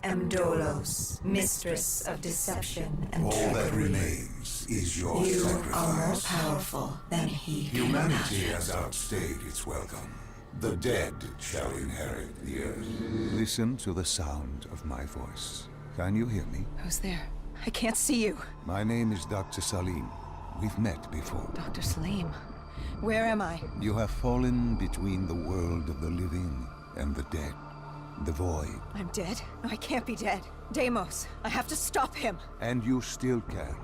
am Dolos, mistress of deception and All trickery. that remains is your You sacrifice. are more powerful than he can Humanity imagine. has outstayed its welcome. The dead shall inherit the earth. Listen to the sound of my voice. Can you hear me? Who's there? I can't see you. My name is Dr. Salim. We've met before. Dr. Salim. Where am I? You have fallen between the world of the living and the dead. The void. I'm dead? No, I can't be dead. Deimos, I have to stop him. And you still can.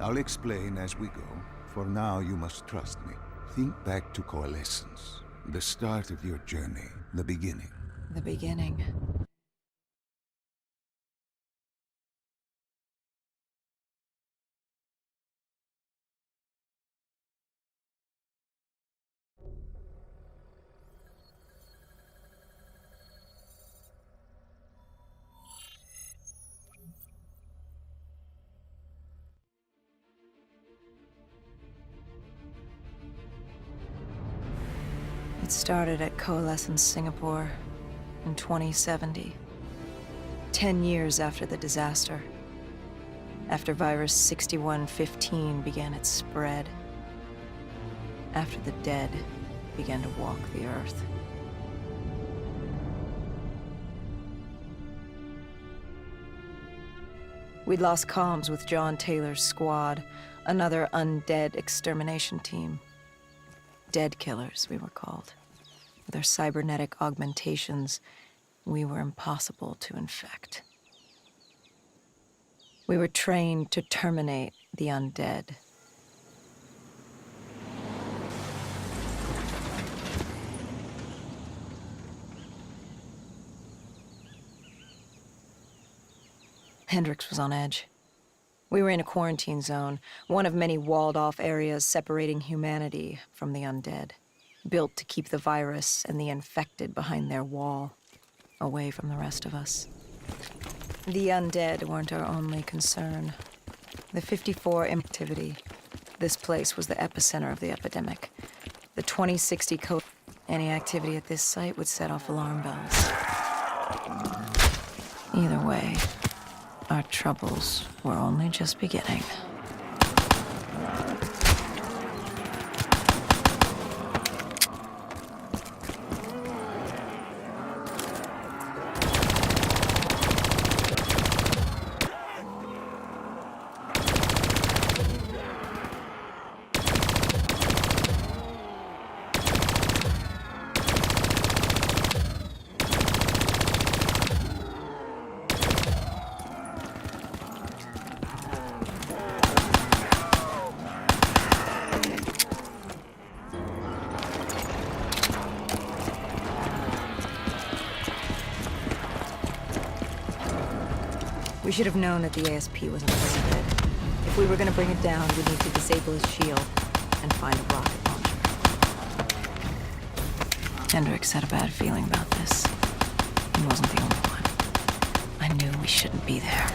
I'll explain as we go. For now, you must trust me. Think back to Coalescence. The start of your journey. The beginning. The beginning. It started at Coalescence Singapore in 2070. 10 years after the disaster. After Virus 6115 began its spread. After the dead began to walk the Earth. We'd lost comms with John Taylor's squad, another undead extermination team. Dead killers, we were called. With our cybernetic augmentations, we were impossible to infect. We were trained to terminate the undead. Hendricks was on edge. We were in a quarantine zone, one of many walled-off areas separating humanity from the undead, built to keep the virus and the infected behind their wall, away from the rest of us. The undead weren't our only concern. The 54 activity. This place was the epicenter of the epidemic. The 2060 code. Any activity at this site would set off alarm bells. Either way, our troubles were only just beginning. We should have known that the ASP wasn't bringing it. If we were going to bring it down, we'd need to disable his shield and find a rocket launcher. Hendricks had a bad feeling about this. He wasn't the only one. I knew we shouldn't be there.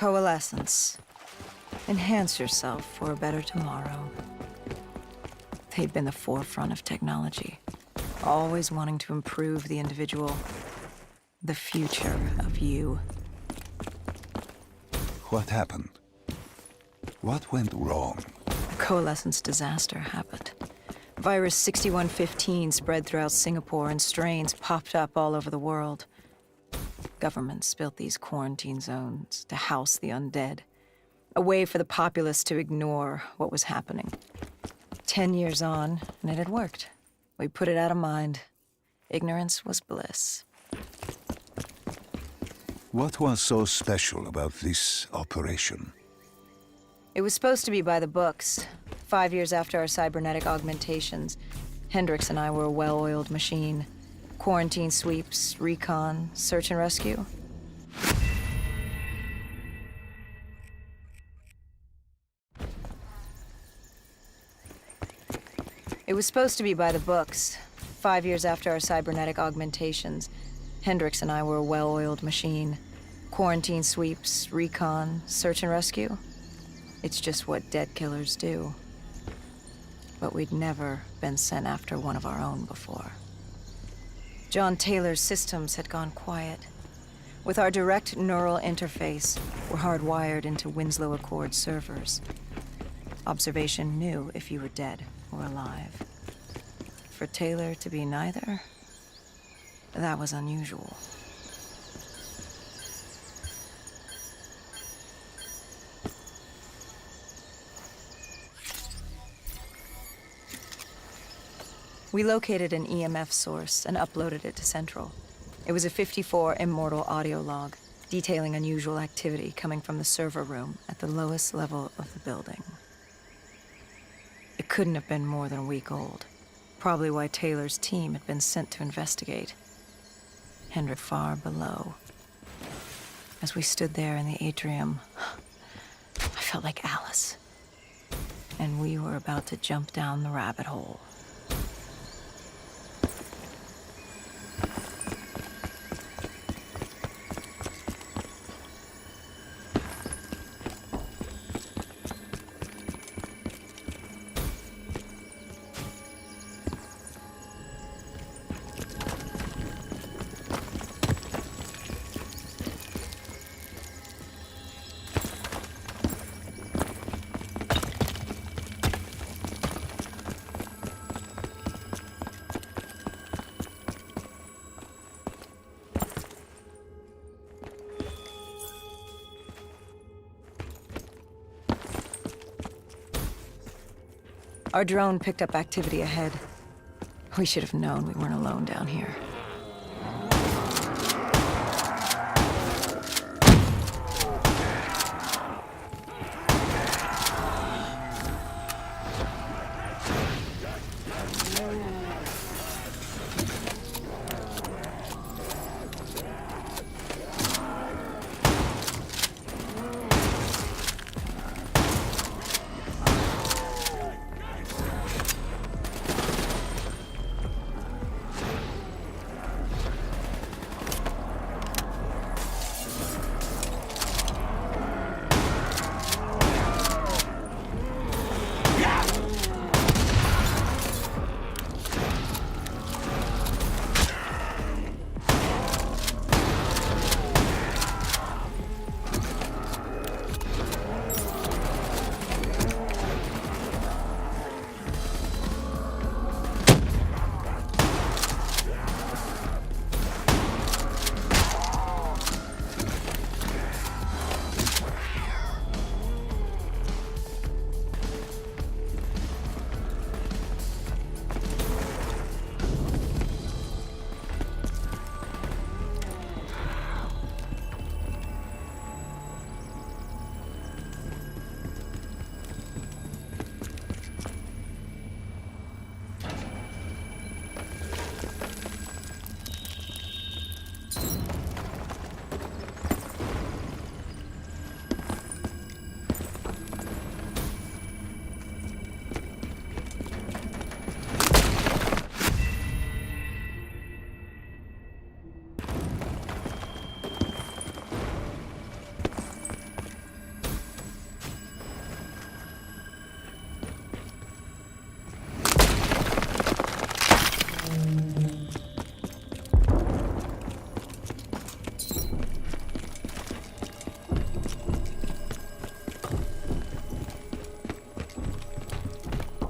Coalescence. Enhance yourself for a better tomorrow. They'd been the forefront of technology, always wanting to improve the individual, the future of you. What happened? What went wrong? A Coalescence disaster happened. Virus 6115 spread throughout Singapore and strains popped up all over the world. Governments built these quarantine zones to house the undead, a way for the populace to ignore what was happening. 10 years on, and it had worked. We put it out of mind. Ignorance was bliss. What was so special about this operation? It was supposed to be by the books. 5 years after our cybernetic augmentations, Hendricks and I were a well-oiled machine. Quarantine sweeps, recon, search and rescue. It was supposed to be by the books. 5 years after our cybernetic augmentations, Hendricks and I were a well-oiled machine. Quarantine sweeps, recon, search and rescue. It's just what dead killers do. But we'd never been sent after one of our own before. John Taylor's systems had gone quiet. With our direct neural interface, we're hardwired into Winslow Accord servers. Observation knew if you were dead or alive. For Taylor to be neither, that was unusual. We located an EMF source and uploaded it to Central. It was a 54 immortal audio log, detailing unusual activity coming from the server room at the lowest level of the building. It couldn't have been more than a week old, probably why Taylor's team had been sent to investigate. Hendrik far below. As we stood there in the atrium, I felt like Alice. And we were about to jump down the rabbit hole. Our drone picked up activity ahead. We should have known we weren't alone down here.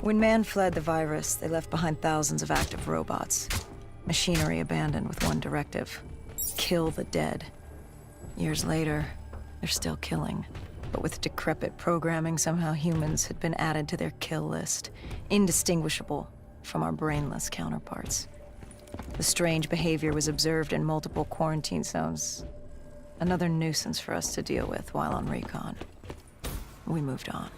When man fled the virus, they left behind thousands of active robots. Machinery abandoned with one directive: kill the dead. Years later, they're still killing. But with decrepit programming, somehow humans had been added to their kill list, indistinguishable from our brainless counterparts. The strange behavior was observed in multiple quarantine zones. Another nuisance for us to deal with while on recon. We moved on.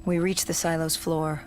We reached the silo's floor.